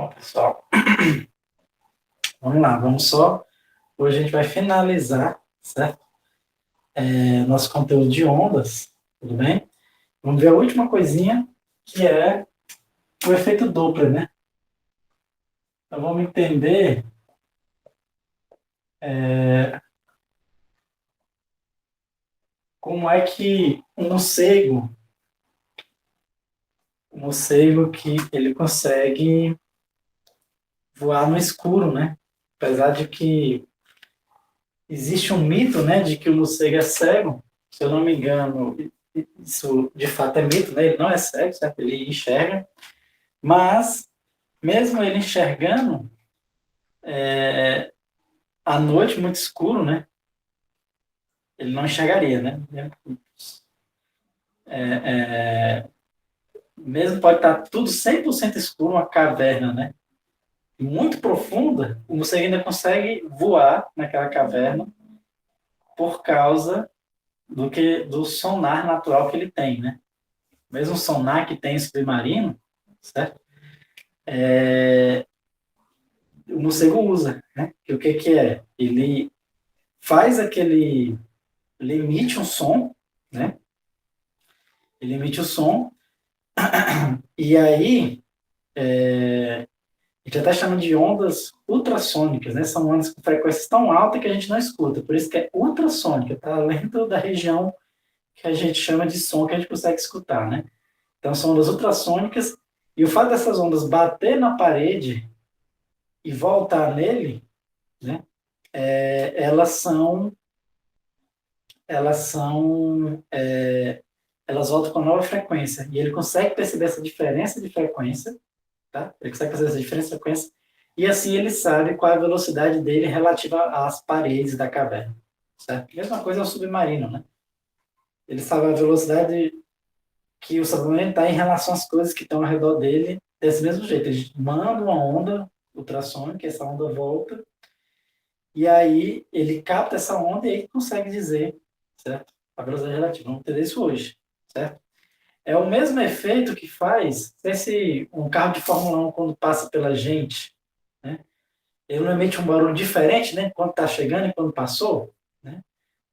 Bom, pessoal, vamos lá, vamos só. Hoje a gente vai finalizar, certo? Nosso conteúdo de ondas, tudo bem? Vamos ver a última coisinha, que é o efeito Doppler, né? Então vamos entender como é que um morcego que ele consegue voar no escuro, né? Apesar de que existe um mito, né, de que o morcego é cego, se eu não me engano, isso de fato é mito, né? Ele não é cego, certo? Ele enxerga, mas mesmo ele enxergando, à noite, muito escuro, né? Ele não enxergaria, né? Mesmo pode estar tudo 100% escuro, uma caverna, né? Muito profunda, o morcego ainda consegue voar naquela caverna por causa do sonar natural que ele tem, né? Mesmo o sonar que tem submarino, certo? O morcego usa, né? Que o que é? Ele faz aquele... Ele emite um som, né? Ele emite o som, e aí a gente até chama de ondas ultrassônicas, né? São ondas com frequências tão altas que a gente não escuta, por isso que é ultrassônica, está além da região que a gente chama de som que a gente consegue escutar, né? Então são ondas ultrassônicas, e o fato dessas ondas bater na parede e voltar nele, né? Elas são, elas são, elas voltam com nova frequência, e ele consegue perceber essa diferença de frequência, tá? Ele consegue fazer essa diferença de frequência, e assim ele sabe qual é a velocidade dele relativa às paredes da caverna, certo? Mesma coisa é o submarino, né? Ele sabe a velocidade que o submarino está em relação às coisas que estão ao redor dele desse mesmo jeito. Ele manda uma onda ultrassônica, essa onda volta, e aí ele capta essa onda e aí consegue dizer, certo? A velocidade relativa. Vamos entender isso hoje, certo? É o mesmo efeito que faz se um carro de Fórmula 1, quando passa pela gente, né? Ele não emite um barulho diferente, né? Quando está chegando e quando passou, né?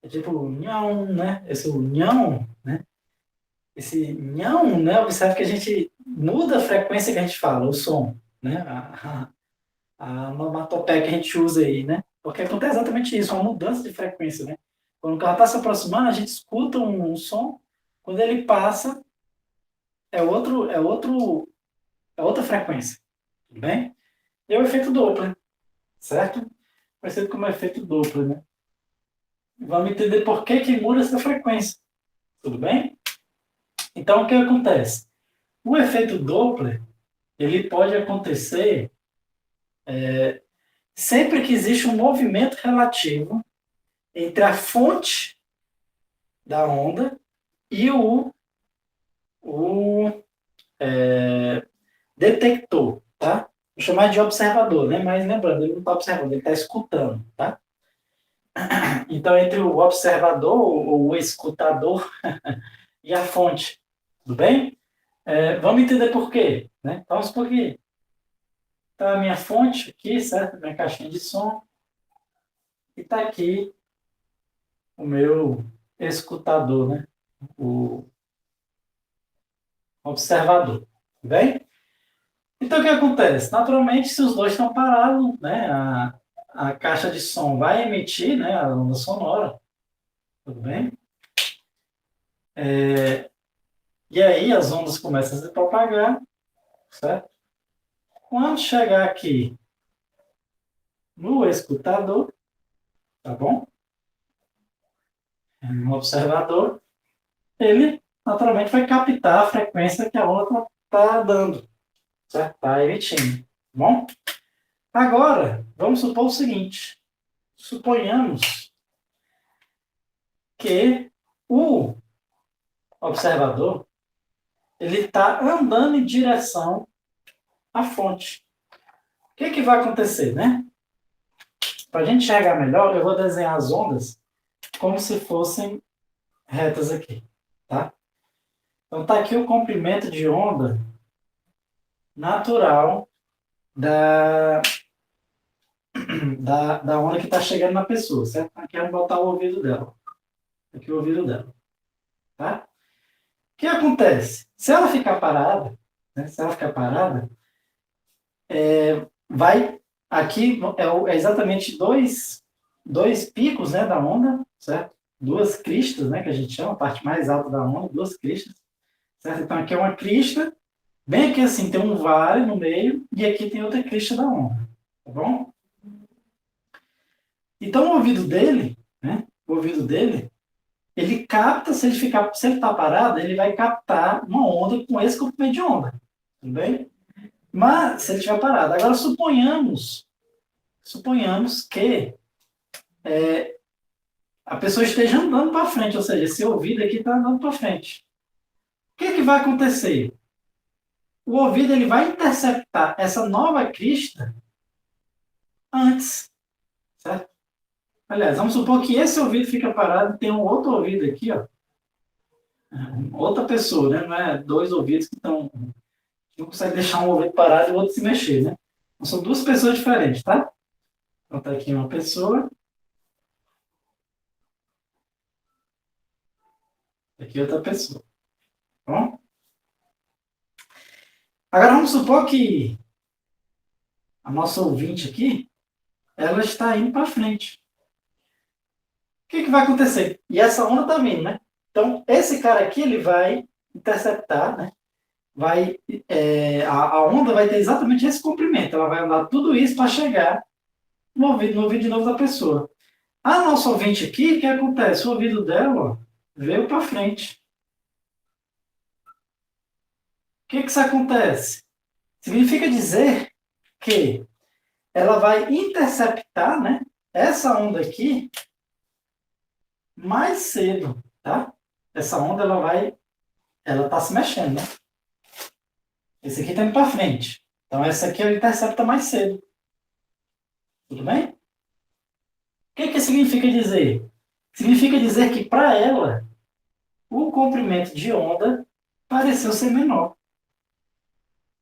É tipo nhão, né? Esse nhão, né? Esse nhão, né? Observe que a gente muda a frequência que a gente fala, o som, né? A onomatopeia que a gente usa aí, né? Porque acontece exatamente isso, uma mudança de frequência, né? Quando o carro está se aproximando, a gente escuta um som, quando ele passa, é outra frequência, tudo bem? E é o efeito Doppler, certo? Conhecido como efeito Doppler, né? Vamos entender por que muda essa frequência, tudo bem? Então, o que acontece? O efeito Doppler, ele pode acontecer sempre que existe um movimento relativo entre a fonte da onda e o detector, tá? Vou chamar de observador, né? Mas lembrando, ele não está observando, ele está escutando, tá? Então, entre o observador ou o escutador e a fonte, tudo bem? Vamos entender por quê, né? Então, vamos supor que tá a minha fonte aqui, certo? Minha caixinha de som, e está aqui o meu escutador, né? O observador, tudo bem? Então, o que acontece? Naturalmente, se os dois estão parados, né, a caixa de som vai emitir, né, a onda sonora, tudo bem? E aí as ondas começam a se propagar, certo? Quando chegar aqui no escutador, tá bom? No observador, ele naturalmente vai captar a frequência que a onda está dando, certo? Está emitindo, tá bom? Agora, vamos supor o seguinte: suponhamos que o observador ele está andando em direção à fonte. O que vai acontecer, né? Para a gente enxergar melhor, eu vou desenhar as ondas como se fossem retas aqui, tá? Então tá aqui o comprimento de onda natural da, da onda que está chegando na pessoa, certo? Aqui vamos botar o ouvido dela. Aqui o ouvido dela, tá? O que acontece? Se ela ficar parada, né? Se ela ficar parada, vai aqui é exatamente dois picos, né, da onda, certo? Duas cristas, né, que a gente chama, a parte mais alta da onda, duas cristas, certo? Então aqui é uma crista, bem aqui assim tem um vale no meio e aqui tem outra crista da onda, tá bom? Então o ouvido dele, né, o ouvido dele, ele capta, se ele tá parado, ele vai captar uma onda com esse comprimento de onda, tudo bem? Mas se ele estiver parado, agora suponhamos que a pessoa esteja andando para frente, ou seja, esse ouvido aqui está andando para frente. O que vai acontecer? O ouvido ele vai interceptar essa nova crista antes, certo? Aliás, vamos supor que esse ouvido fica parado e tem um outro ouvido aqui, ó. Outra pessoa, né? Não é dois ouvidos que estão. Não consegue deixar um ouvido parado e o outro se mexer, né? Então, são duas pessoas diferentes, tá? Então tá aqui uma pessoa, aqui outra pessoa. Tá bom? Agora vamos supor que a nossa ouvinte aqui, ela está indo para frente. O que vai acontecer? E essa onda está vindo, né? Então, esse cara aqui, ele vai interceptar, né? A onda vai ter exatamente esse comprimento. Ela vai andar tudo isso para chegar no ouvido de novo da pessoa. A nossa ouvinte aqui, o que acontece? O ouvido dela ó, veio para frente. O que isso acontece? Significa dizer que ela vai interceptar, né, essa onda aqui mais cedo, tá? Essa onda ela está se mexendo, né? Esse aqui está indo para frente. Então essa aqui ela intercepta mais cedo. Tudo bem? O que significa dizer? Significa dizer que para ela o comprimento de onda pareceu ser menor.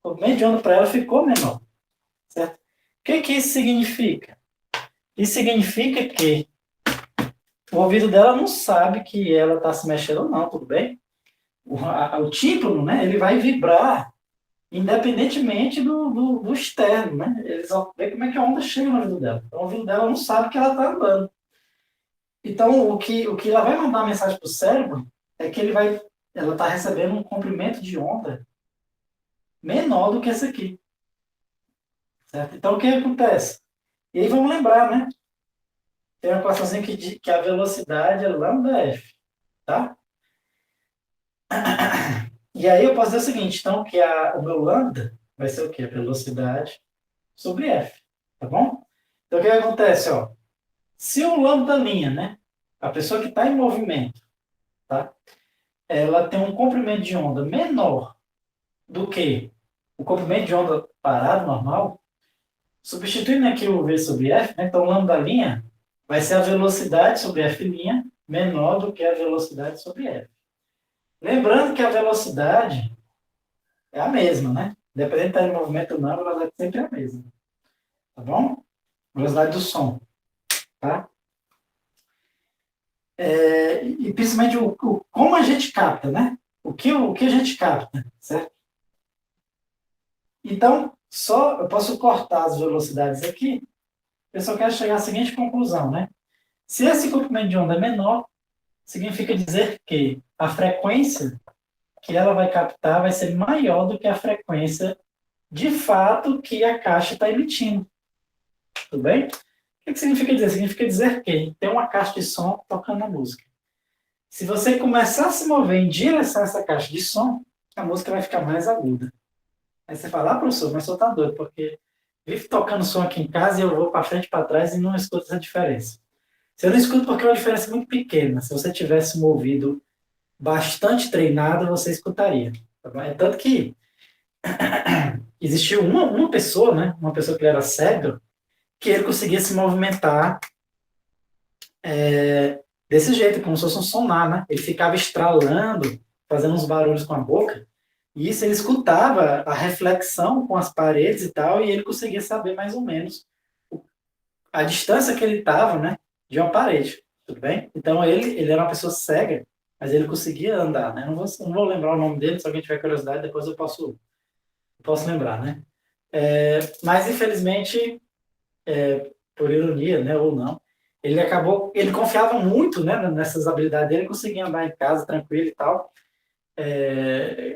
O comprimento de onda para ela ficou menor, certo? O que isso significa? Isso significa que o ouvido dela não sabe que ela está se mexendo ou não, tudo bem? O tímpano, né, ele vai vibrar independentemente do externo, né? Eles vão ver como é que a onda chega no ouvido dela. Então, o ouvido dela não sabe que ela está andando. Então, o que ela vai mandar uma mensagem para o cérebro é que ela está recebendo um comprimento de onda menor do que esse aqui. Certo? Então, o que acontece? E aí vamos lembrar, né? Tem uma equaçãozinha que a velocidade é lambda f, tá? E aí eu posso dizer o seguinte, então, que o meu lambda vai ser o quê? A velocidade sobre f, tá bom? Então, o que acontece, ó? Se o lambda linha, né? A pessoa que está em movimento, tá? Ela tem um comprimento de onda menor do que o comprimento de onda parado, normal, substituindo aqui o v sobre f, né? Então, lambda linha vai ser a velocidade sobre f' menor do que a velocidade sobre f. Lembrando que a velocidade é a mesma, né? Independente de estar em movimento ou não, a velocidade sempre é a mesma. Tá bom? Velocidade do som. Tá? E principalmente como a gente capta, né? O que a gente capta, certo? Então, eu posso cortar as velocidades aqui, eu só quero chegar à seguinte conclusão, né? Se esse comprimento de onda é menor, significa dizer que a frequência que ela vai captar vai ser maior do que a frequência de fato que a caixa está emitindo. Tudo bem? O que significa dizer? Significa dizer que tem uma caixa de som tocando a música. Se você começar a se mover em direção a essa caixa de som, a música vai ficar mais aguda. Aí você fala, professor, mas eu tá doido, porque vive tocando som aqui em casa e eu vou para frente e para trás e não escuto essa diferença. Se eu não escuto porque é uma diferença muito pequena. Se você tivesse um ouvido bastante treinado, você escutaria. Tá bom? É tanto que existiu uma pessoa, né? Uma pessoa que era cego, que ele conseguia se movimentar desse jeito, como se fosse um sonar, né? Ele ficava estralando, fazendo uns barulhos com a boca, E isso ele escutava a reflexão com as paredes e tal, e ele conseguia saber mais ou menos a distância que ele estava, né, de uma parede, tudo bem? Então ele era uma pessoa cega, mas ele conseguia andar, né? Não vou lembrar o nome dele, se alguém tiver curiosidade, depois eu posso lembrar, né? Mas infelizmente, por ironia, né, ou não, ele confiava muito, né, nessas habilidades dele, conseguia andar em casa tranquilo e tal,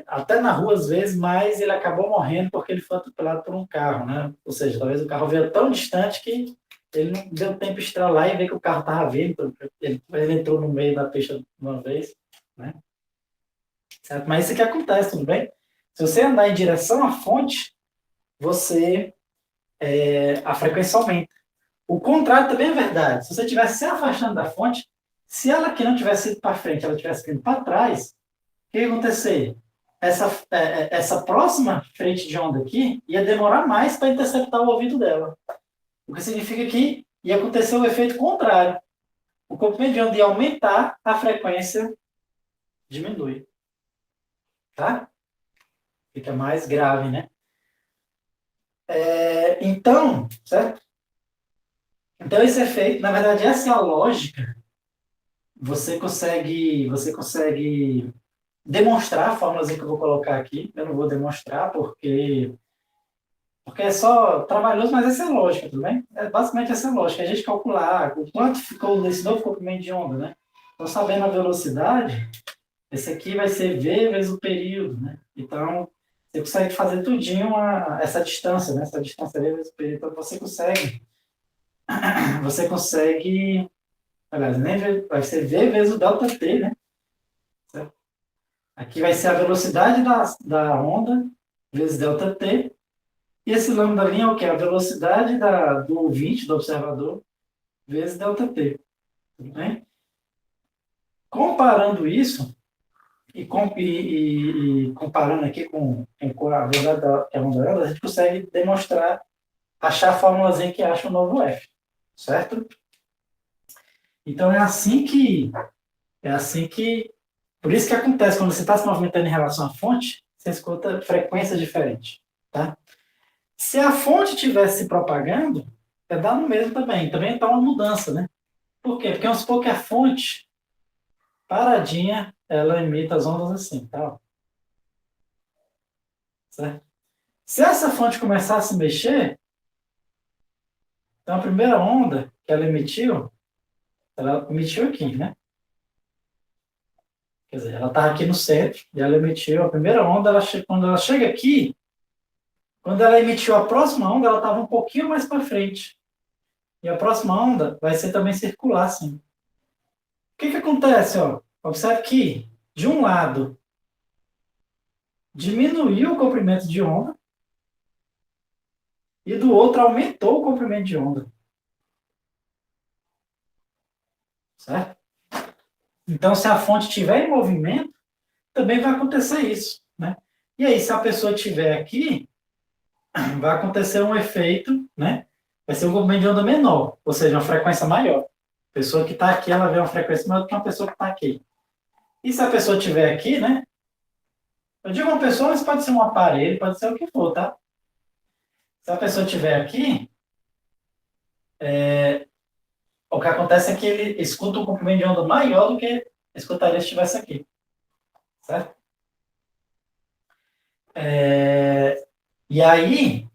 até na rua às vezes, mas ele acabou morrendo porque ele foi atropelado por um carro, né? Ou seja, talvez o carro veio tão distante que ele não deu tempo de estralar e ver que o carro estava vindo, ele entrou no meio da pista de uma vez, né? Certo? Mas isso que acontece, tudo bem? Se você andar em direção à fonte, a frequência aumenta. O contrário também é verdade. Se você estivesse se afastando da fonte, se ela aqui não tivesse ido para frente, ela tivesse ido para trás, o que ia acontecer? Essa próxima frente de onda aqui ia demorar mais para interceptar o ouvido dela. O que significa que ia acontecer o efeito contrário. O comprimento de onda ia aumentar, a frequência diminui. Tá? Fica mais grave, né? Então, certo? Então, esse efeito, na verdade, essa é a lógica. Você consegue demonstrar a fórmula que eu vou colocar aqui. Eu não vou demonstrar porque é só trabalhoso, mas essa é a lógica, tudo bem? Basicamente essa é a lógica. A gente calcular o quanto ficou desse novo comprimento de onda, né? Então, sabendo a velocidade, esse aqui vai ser V vezes o período, né? Então, você consegue fazer tudinho essa distância, né? Essa distância V vezes o período. Então, você consegue, aliás, nem vai ser V vezes o delta T, né? Certo? Aqui vai ser a velocidade da onda vezes delta T. E esse lambda linha é o que? A velocidade do ouvinte, do observador, vezes delta T. Tudo bem? Comparando isso, e comparando aqui com a velocidade que é a onda ela, a gente consegue demonstrar, achar a fórmulazinha que acha o novo F. Certo? Então é assim que por isso que acontece, quando você está se movimentando em relação à fonte, você escuta frequências diferentes. Tá? Se a fonte estivesse se propagando, é dar no mesmo também. Também está uma mudança, né? Por quê? Porque vamos supor que a fonte, paradinha, ela emite as ondas assim, tá? Certo? Se essa fonte começar a se mexer, então a primeira onda que ela emitiu aqui, né? Quer dizer, ela estava aqui no centro e ela emitiu a primeira onda. Quando ela chega aqui, quando ela emitiu a próxima onda, ela estava um pouquinho mais para frente. E a próxima onda vai ser também circular, assim. O que acontece? Ó? Observe que, de um lado, diminuiu o comprimento de onda e do outro aumentou o comprimento de onda. Certo? Então, se a fonte estiver em movimento, também vai acontecer isso. Né? E aí, se a pessoa estiver aqui, vai acontecer um efeito, né? Vai ser um comprimento de onda menor, ou seja, uma frequência maior. A pessoa que está aqui, ela vê uma frequência maior do que uma pessoa que está aqui. E se a pessoa estiver aqui, né? Eu digo uma pessoa, mas pode ser um aparelho, pode ser o que for, tá? Se a pessoa estiver aqui, o que acontece é que ele escuta um comprimento de onda maior do que escutaria se estivesse aqui. Certo? E aí,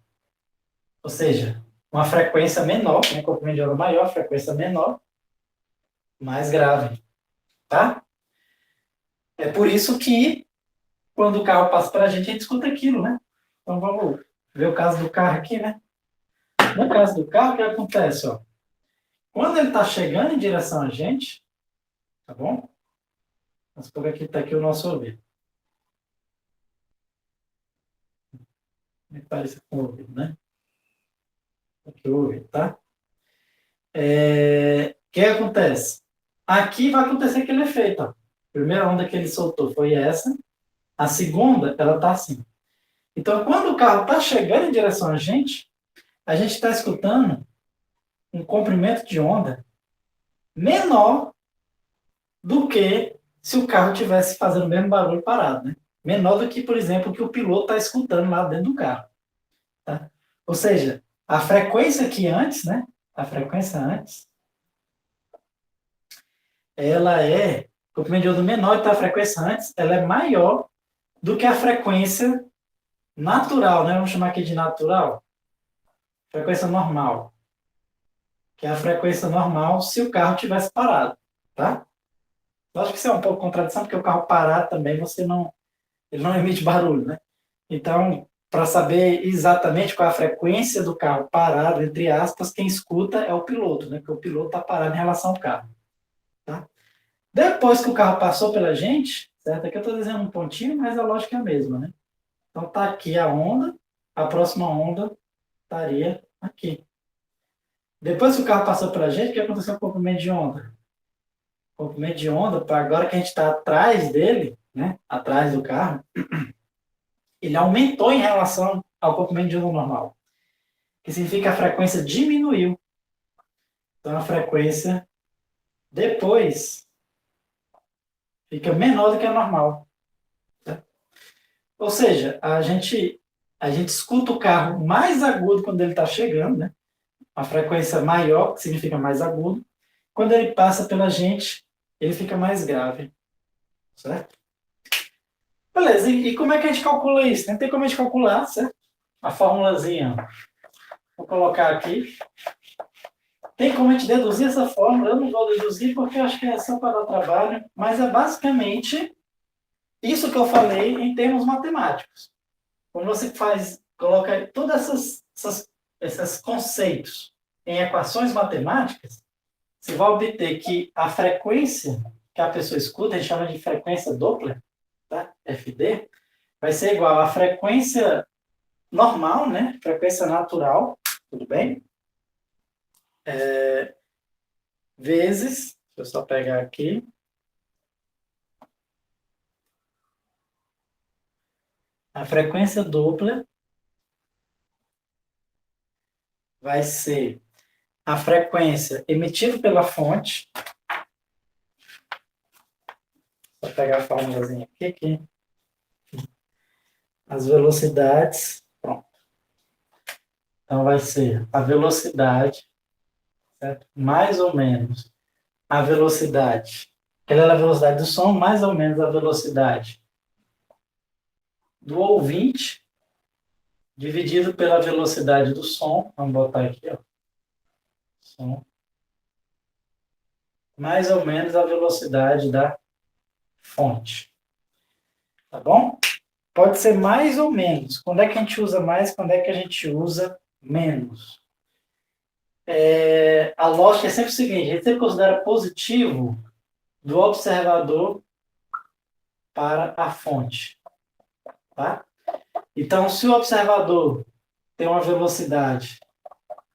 ou seja, uma frequência menor, um comprimento de onda maior, frequência menor, mais grave. Tá? É por isso que quando o carro passa para a gente escuta aquilo, né? Então vamos ver o caso do carro aqui, né? No caso do carro, o que acontece? Ó? Quando ele está chegando em direção a gente, tá bom? Vamos por aqui, está aqui o nosso ouvido. Me parece com o ouvido, né? Aqui o ouvido, tá? O que acontece? Aqui vai acontecer aquele efeito, ó. A primeira onda que ele soltou foi essa. A segunda, ela tá assim. Então, quando o carro está chegando em direção a gente está escutando um comprimento de onda menor do que se o carro tivesse fazendo o mesmo barulho parado, né? menor do que, por exemplo, o que o piloto está escutando lá dentro do carro. Tá? Ou seja, a frequência aqui antes, né? A frequência antes, ela é, o comprimento de onda menor, então a frequência antes, ela é maior do que a frequência natural, né? Vamos chamar aqui de natural. Frequência normal. Que é a frequência normal se o carro tivesse parado, tá? Eu acho que isso é um pouco contradição, porque o carro parado também ele não emite barulho, né? Então, para saber exatamente qual é a frequência do carro parado, entre aspas, quem escuta é o piloto, né? Porque o piloto está parado em relação ao carro, tá? Depois que o carro passou pela gente, certo? Aqui eu estou desenhando um pontinho, mas a lógica é a mesma, né? Então tá aqui a onda, a próxima onda estaria aqui. Depois que o carro passou pela gente, o que aconteceu com o comprimento de onda? O comprimento de onda, agora que a gente está atrás dele, né? Atrás do carro, ele aumentou em relação ao comprimento de onda normal. Que significa que a frequência diminuiu. Então a frequência depois fica menor do que a normal. Tá? Ou seja, a gente escuta o carro mais agudo quando ele está chegando, né? A frequência maior, que significa mais agudo. Quando ele passa pela gente, ele fica mais grave. Certo? Beleza, e como é que a gente calcula isso? Não tem como a gente calcular, certo? A formulazinha. Vou colocar aqui. Tem como a gente deduzir essa fórmula? Eu não vou deduzir porque eu acho que é só para dar trabalho, mas é basicamente isso que eu falei em termos matemáticos. Quando você coloca todos esses conceitos em equações matemáticas, você vai obter que a frequência que a pessoa escuta, a gente chama de frequência Doppler, tá? FD, vai ser igual à frequência normal, né? Frequência natural, tudo bem? Vezes, deixa eu só pegar aqui, a frequência Doppler vai ser a frequência emitida pela fonte. Vou pegar a formulazinha aqui. As velocidades. Pronto. Então vai ser a velocidade, certo? Mais ou menos a velocidade. Aquela é a velocidade do som, mais ou menos a velocidade do ouvinte, dividido pela velocidade do som. Vamos botar aqui, ó. Som. Mais ou menos a velocidade da fonte. Tá bom? Pode ser mais ou menos. Quando é que a gente usa mais, quando é que a gente usa menos? A lógica é sempre o seguinte, a gente sempre considera positivo do observador para a fonte. Tá? Então, se o observador tem uma velocidade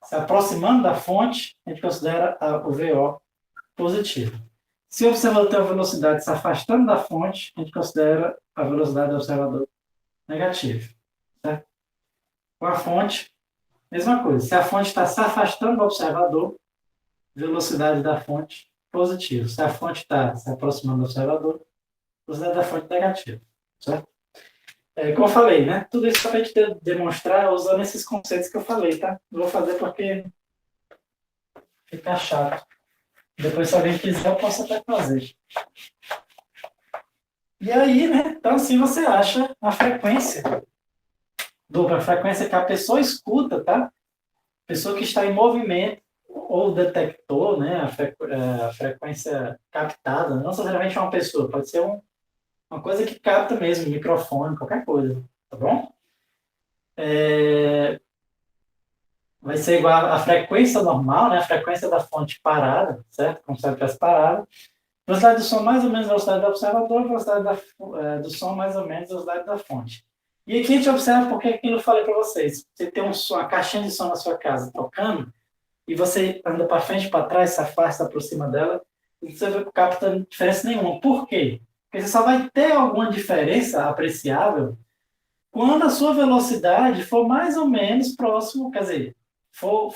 se aproximando da fonte, a gente considera o VO positivo. Se o observador tem uma velocidade se afastando da fonte, a gente considera a velocidade do observador negativa. Certo? Com a fonte, mesma coisa. Se a fonte está se afastando do observador, velocidade da fonte positiva. Se a fonte está se aproximando do observador, velocidade da fonte negativa. Certo? Como eu falei, né? Tudo isso para a gente demonstrar usando esses conceitos que eu falei, tá? Não vou fazer porque fica chato. Depois, se alguém quiser, eu posso até fazer. E aí, né? Então, assim você acha a frequência dupla, a frequência que a pessoa escuta, tá? Pessoa que está em movimento ou detector, né? A frequência captada, não necessariamente uma pessoa, pode ser uma coisa que capta mesmo, microfone, qualquer coisa, tá bom? Vai ser igual à frequência normal, né? A frequência da fonte parada, certo? Como se ela estivesse parada. Velocidade do som mais ou menos a velocidade do observador, velocidade do som mais ou menos a velocidade da fonte. E aqui a gente observa porque aquilo eu falei para vocês. Você tem uma caixinha de som na sua casa tocando, e você anda para frente, para trás, se afasta, se aproxima dela, e você não capta diferença nenhuma. Por quê? Porque você só vai ter alguma diferença apreciável quando a sua velocidade for mais ou menos próximo, quer dizer, for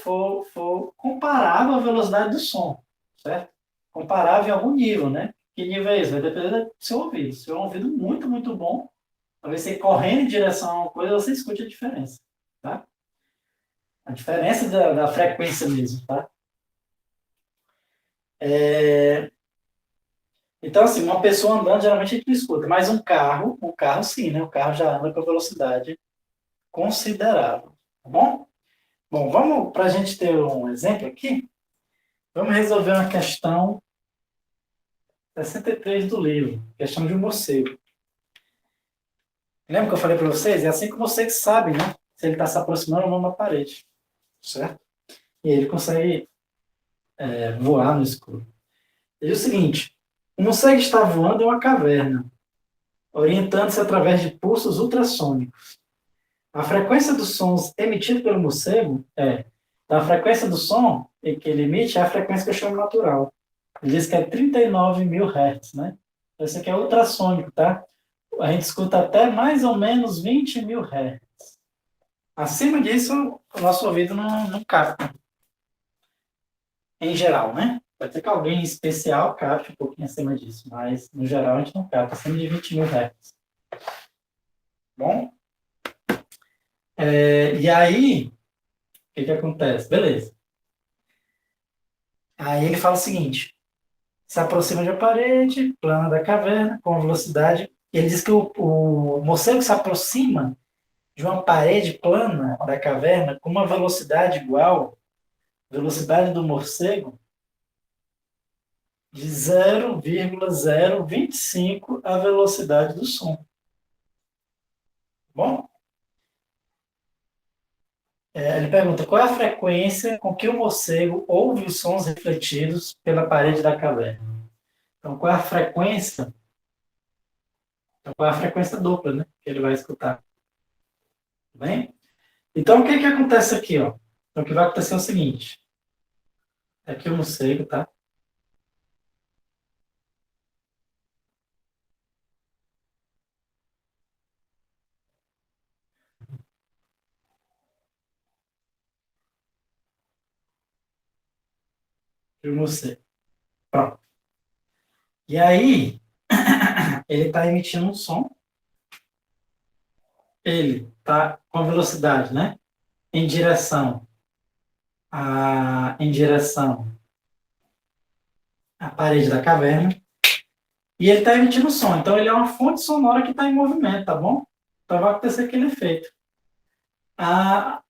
comparável à velocidade do som, certo? Comparável em algum nível, né? Que nível é esse? Vai depender do seu ouvido. Se é um ouvido muito, muito bom, Talvez você correndo em direção a uma coisa, você escute a diferença, tá? A diferença da frequência mesmo, tá? Então, assim, uma pessoa andando, geralmente a gente não escuta, mas um carro sim, né? O carro já anda com velocidade considerável, tá bom? Bom, vamos, para a gente ter um exemplo aqui, vamos resolver uma questão 63 do livro, questão de um morcego. Lembra que eu falei para vocês? É assim que vocês sabem, né? Se ele está se aproximando ou não da parede, certo? E ele consegue voar no escuro. E o seguinte, o morcego está voando em uma caverna, orientando-se através de pulsos ultrassônicos. A frequência dos sons emitidos pelo morcego a frequência do som que ele emite é a frequência que eu chamo natural. Ele diz que é 39 mil Hz, né? Esse aqui é ultrassônico, tá? A gente escuta até mais ou menos 20 mil Hz. Acima disso, o nosso ouvido não capta, em geral, né? Pode ser que alguém especial capte um pouquinho acima disso, mas no geral a gente não capta, acima de 20 mil Hz. Bom? E aí, o que acontece? Beleza. Aí ele fala o seguinte: se aproxima de uma parede plana da caverna com velocidade. Ele diz que o morcego se aproxima de uma parede plana da caverna com uma velocidade igual à velocidade do morcego de 0,025 a velocidade do som. Bom, ele pergunta qual é a frequência com que o morcego ouve os sons refletidos pela parede da caverna. Então, qual é a frequência? Então, qual é a frequência dupla, né, que ele vai escutar? Tá bem? Então, o que acontece aqui, ó? Então, o que vai acontecer é o seguinte. Aqui o morcego, tá? Aqui o morcego. Pronto. E aí, ele está emitindo um som. Ele está com a velocidade, né? Em direção em direção à parede da caverna. E ele está emitindo som. Então, ele é uma fonte sonora que está em movimento, tá bom? Então, vai acontecer aquele efeito. A,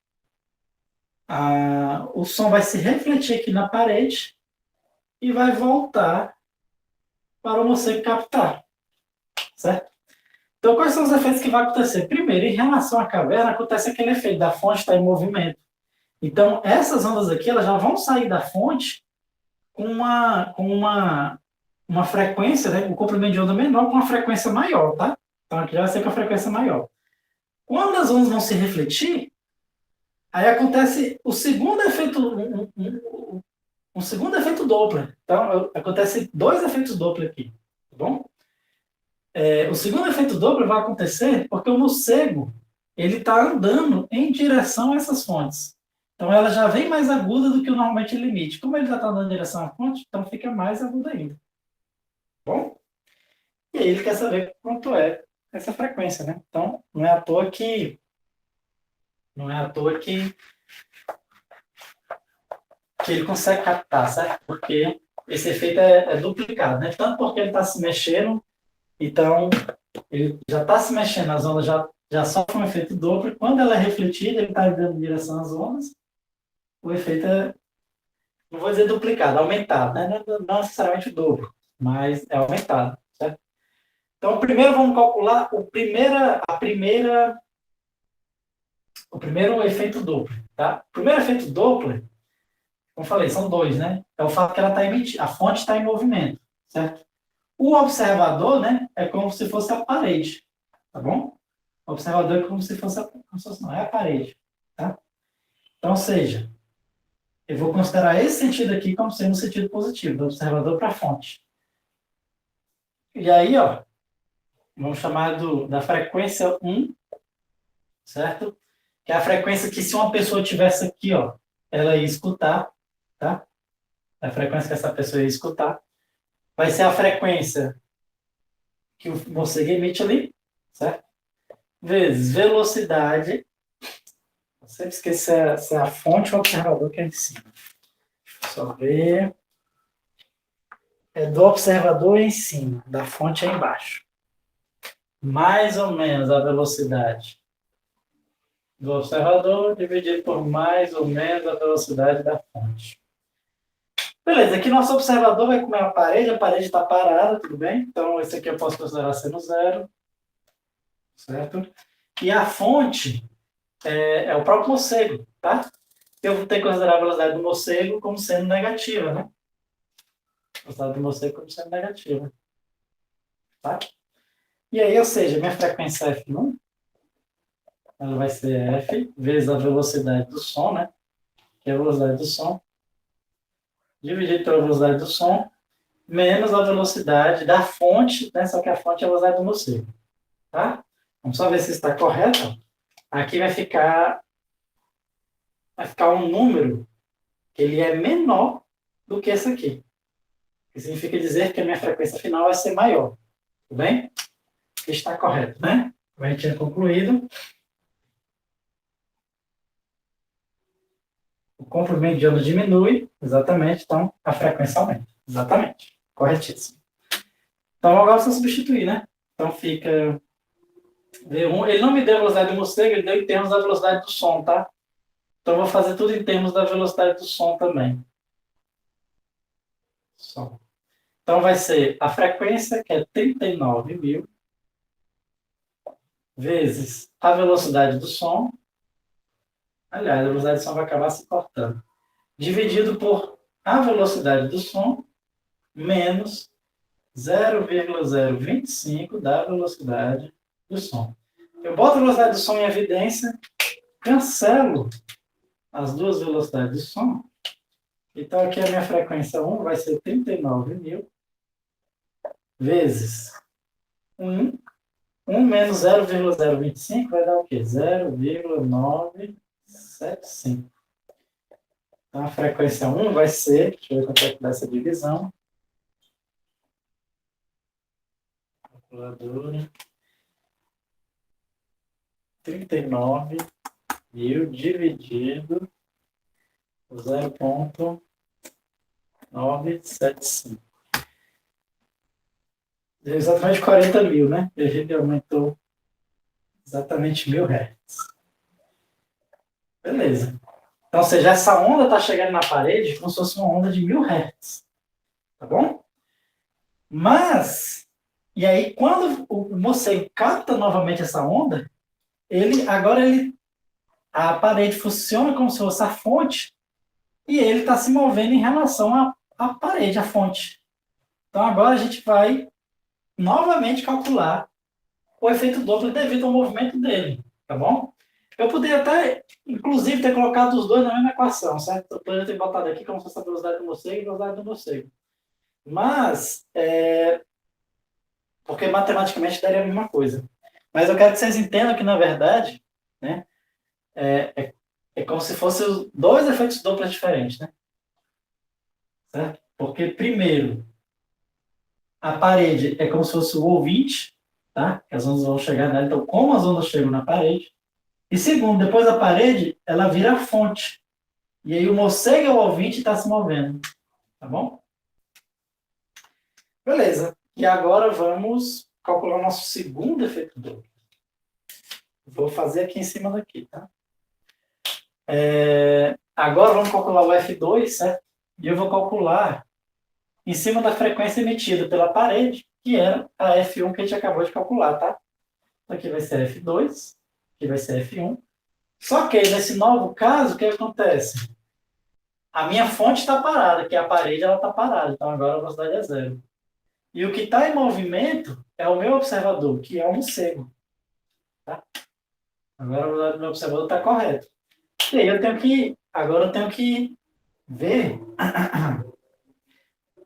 o som vai se refletir aqui na parede e vai voltar para o morcego captar, certo? Então, quais são os efeitos que vai acontecer? Primeiro, em relação à caverna, acontece aquele efeito da fonte estar em movimento. Então, essas ondas aqui, elas já vão sair da fonte com uma frequência, né, um comprimento de onda menor com uma frequência maior, tá? Então, aqui já vai ser com a frequência maior. Quando as ondas vão se refletir, aí acontece o segundo efeito, um segundo efeito Doppler. Então, acontece dois efeitos Doppler aqui, tá bom? O segundo efeito Doppler vai acontecer porque o morcego ele está andando em direção a essas fontes. Então, ela já vem mais aguda do que o normalmente ele emite. Como ele já está andando em direção à fonte, então fica mais aguda ainda. Bom? E aí ele quer saber quanto é essa frequência, né? Então, não é à toa que ele consegue captar, certo? Porque esse efeito é duplicado, né? Tanto porque ele está se mexendo, então ele já está se mexendo, as ondas já sofrem um efeito duplo. Quando ela é refletida, ele está dando em direção às ondas, o efeito não vou dizer duplicado, aumentado, né? Não necessariamente o dobro, mas é aumentado, certo? Então, primeiro vamos calcular o primeiro efeito Doppler, tá? O primeiro efeito Doppler, como eu falei, são dois, né? É o fato que ela está emitindo, a fonte está em movimento, certo? O observador, né, é como se fosse a parede, tá bom? O observador é como se fosse não, é a parede, tá? Então, ou seja, eu vou considerar esse sentido aqui como sendo um sentido positivo, do observador para a fonte. E aí, ó, vamos chamar da frequência 1, certo? Que é a frequência que se uma pessoa tivesse aqui, ó, ela ia escutar, tá? A frequência que essa pessoa ia escutar. Vai ser a frequência que o morcego emite ali, certo? vezes velocidade. Eu sempre esqueço se é a fonte ou o observador que é em cima. Deixa eu só ver. É do observador em cima, da fonte é embaixo. Mais ou menos a velocidade do observador dividido por mais ou menos a velocidade da fonte. Beleza, aqui nosso observador vai comer a parede está parada, tudo bem? Então, esse aqui eu posso considerar sendo zero, certo? E a fonte é o próprio morcego, tá? Eu vou ter que considerar a velocidade do morcego como sendo negativa, né? A velocidade do morcego como sendo negativa, tá? E aí, ou seja, minha frequência F1, ela vai ser F vezes a velocidade do som, né? Que é a velocidade do som, dividido pela velocidade do som, menos a velocidade da fonte, né? Só que a fonte é a velocidade do morcego, tá? Vamos só ver se está correto. Aqui vai ficar um número que ele é menor do que esse aqui. Que significa dizer que a minha frequência final vai ser maior. Tudo bem? Está correto, né? Como a gente tinha concluído, o comprimento de onda diminui, exatamente, então a frequência aumenta. Exatamente. Corretíssimo. Então agora é só substituir, né? Então fica V1. Ele não me deu a velocidade do morcego, ele deu em termos da velocidade do som, tá? Então eu vou fazer tudo em termos da velocidade do som também. Som. Então vai ser a frequência, que é 39.000, vezes a velocidade do som. Aliás, a velocidade do som vai acabar se cortando. Dividido por a velocidade do som menos 0,025 da velocidade do som. Eu boto a velocidade do som em evidência, cancelo as duas velocidades do som. Então, aqui a minha frequência 1 vai ser 39.000 vezes 1. 1 menos 0,025 vai dar o quê? 0,975. Então, a frequência 1 vai ser, deixa eu ver quanto é que dá essa divisão. Calculadora. 39.000 dividido por 0,975. Deu exatamente 40.000, né? E a gente aumentou exatamente 1.000 Hz. Beleza. Então, ou seja, essa onda está chegando na parede como se fosse uma onda de 1.000 Hz. Tá bom? Mas, e aí, quando o morcego capta novamente essa onda, a parede funciona como se fosse a fonte e ele está se movendo em relação à parede, à fonte. Então, agora a gente vai novamente calcular o efeito Doppler devido ao movimento dele, tá bom? Eu poderia até, inclusive, ter colocado os dois na mesma equação, certo? Eu poderia ter botado aqui como se fosse a velocidade do morcego e a velocidade do morcego. Mas, porque matematicamente daria a mesma coisa. Mas eu quero que vocês entendam que, na verdade, né, é como se fossem dois efeitos Doppler diferentes, né? Certo? Porque, primeiro, a parede é como se fosse o ouvinte, tá? Que as ondas vão chegar nela. Então, como as ondas chegam na parede? E segundo, depois da parede, ela vira a fonte. E aí o morcego é o ouvinte e está se movendo. Tá bom? Beleza. E agora vamos calcular o nosso segundo efeito Doppler. Vou fazer aqui em cima daqui, tá? Agora vamos calcular o F2, certo? E eu vou calcular em cima da frequência emitida pela parede, que era a F1 que a gente acabou de calcular, tá? Então aqui vai ser F2, aqui vai ser F1. Só que nesse novo caso, o que acontece? A minha fonte está parada, que é a parede ela está parada, então agora a velocidade é zero. E o que está em movimento é o meu observador, que é o morcego. Tá? Agora a velocidade do meu observador está correta. E aí agora eu tenho que ver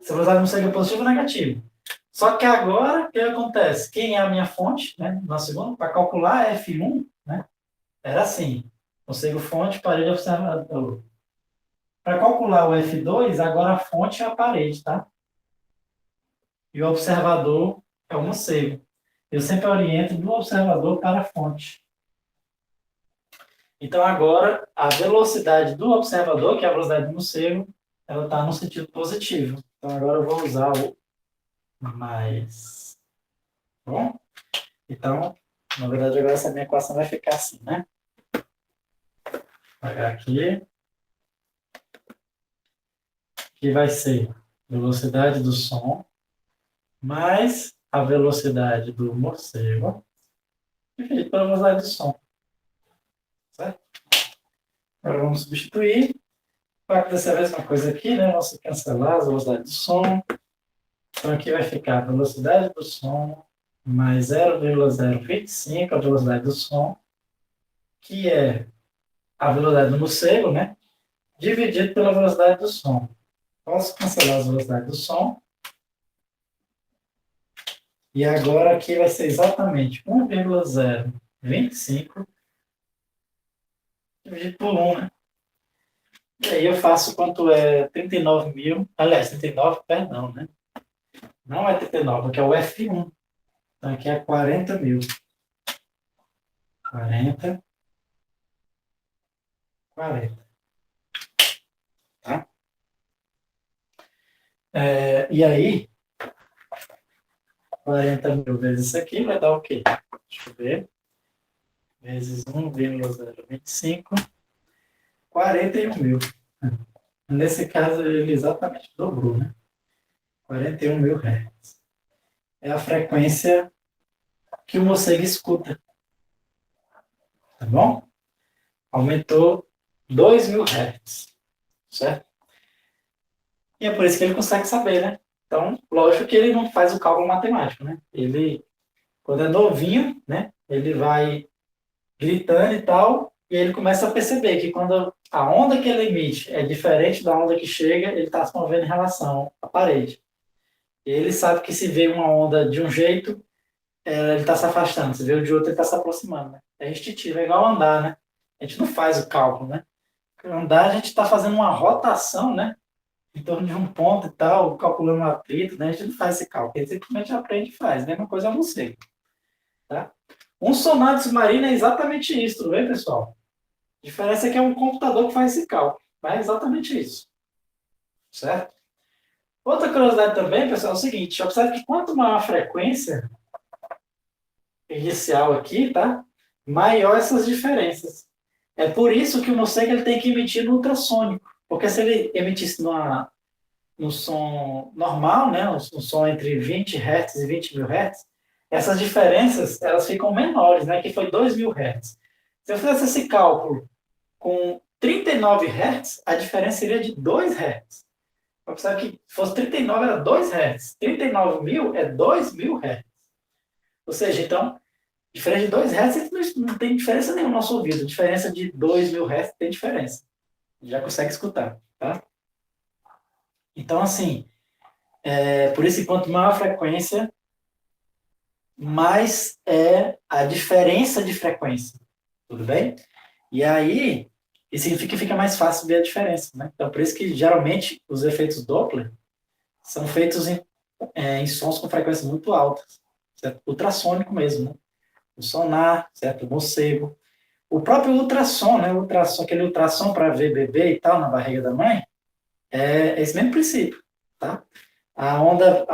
se a velocidade do morcego é positiva ou negativa. Só que agora, o que acontece? Quem é a minha fonte, né? Na segunda, para calcular F1, né? Era assim, morcego fonte, parede observador. Para calcular o F2, agora a fonte é a parede, tá? E o observador é o morcego. eu sempre oriento do observador para a fonte. Então, agora, a velocidade do observador, que é a velocidade do morcego, ela está no sentido positivo. Então, agora eu vou usar o mais. Bom? Então, na verdade, agora essa minha equação vai ficar assim, né? Vou pegar aqui. Que vai ser velocidade do som mais a velocidade do morcego dividido pela velocidade do som. Certo? Agora vamos substituir. Vai acontecer a mesma coisa aqui, né? Vamos cancelar a velocidade do som. Então aqui vai ficar a velocidade do som mais 0,025, a velocidade do som, que é a velocidade do morcego, né? Dividido pela velocidade do som. Posso cancelar as velocidades do som. E agora aqui vai ser exatamente 1,025 dividido por 1, né? E aí eu faço quanto é 39 mil, aliás, 39, perdão, né? Não é 39, aqui é o F1. Então aqui é 40 mil. 40, 40. Tá? E aí, 40 mil vezes isso aqui vai dar o quê? Deixa eu ver. Vezes 1,025, 41 mil. Nesse caso, ele exatamente dobrou, né? 41 mil Hz. É a frequência que o morcego escuta. Tá bom? Aumentou 2.000 Hz. Certo? E é por isso que ele consegue saber, né? Então, lógico que ele não faz o cálculo matemático, né? Ele, quando é novinho, né? Ele vai gritando e tal, e ele começa a perceber que quando a onda que ele emite é diferente da onda que chega, ele está se movendo em relação à parede. E ele sabe que se vê uma onda de um jeito, ele está se afastando. Se vê de outro, ele está se aproximando. Né? É instintivo, é igual andar, né? A gente não faz o cálculo, né? Andar, a gente está fazendo uma rotação, né? Em torno de um ponto e tal, calculando o atrito, né? A gente não faz esse cálculo, a gente simplesmente aprende e faz. A mesma coisa é você, tá? Um sonar de submarino é exatamente isso, tudo bem, pessoal? A diferença é que é um computador que faz esse cálculo, mas é exatamente isso, certo? Outra curiosidade também, pessoal, é o seguinte, observe que quanto maior a frequência inicial aqui, tá? Maior essas diferenças. É por isso que o morcego ele tem que emitir no ultrassônico, porque se ele emitisse no som normal, né, um som entre 20 Hz e 20 mil Hz, essas diferenças elas ficam menores, né, que foi 2.000 Hz. Se eu fizesse esse cálculo com 39 Hz, a diferença seria de 2 Hz. Observe que se fosse 39 era 2 Hz, 39 mil é 2.000 Hz. Ou seja, então, diferença de 2 Hz não tem diferença nenhuma no nosso ouvido. A diferença de 2.000 Hz tem diferença. Já consegue escutar, tá? Então, assim, por isso, quanto maior a frequência, mais é a diferença de frequência. Tudo bem? E aí, isso significa que fica mais fácil ver a diferença. Né? Então, por isso que, geralmente, os efeitos Doppler são feitos em sons com frequências muito altas. Certo? Ultrassônico mesmo. Né? O sonar, certo? O morcego. O próprio ultrassom, né? Aquele ultrassom para ver bebê e tal na barriga da mãe, é esse mesmo princípio. Tá? A onda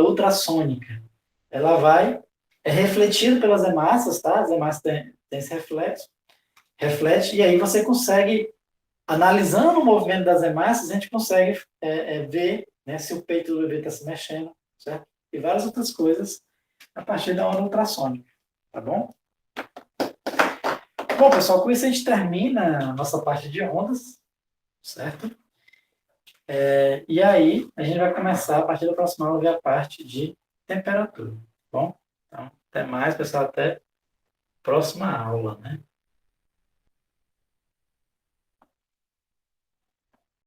ultrassônica, ela vai refletida pelas hemácias, tá? As hemácias têm esse reflete, e aí você consegue, analisando o movimento das hemácias, a gente consegue ver, né, se o peito do bebê está se mexendo, certo? E várias outras coisas a partir da onda ultrassônica, tá bom? Bom, pessoal, com isso a gente termina a nossa parte de ondas, certo? E aí, a gente vai começar, a partir da próxima aula, a ver a parte de temperatura, tá bom? Então, até mais, pessoal, até a próxima aula, né?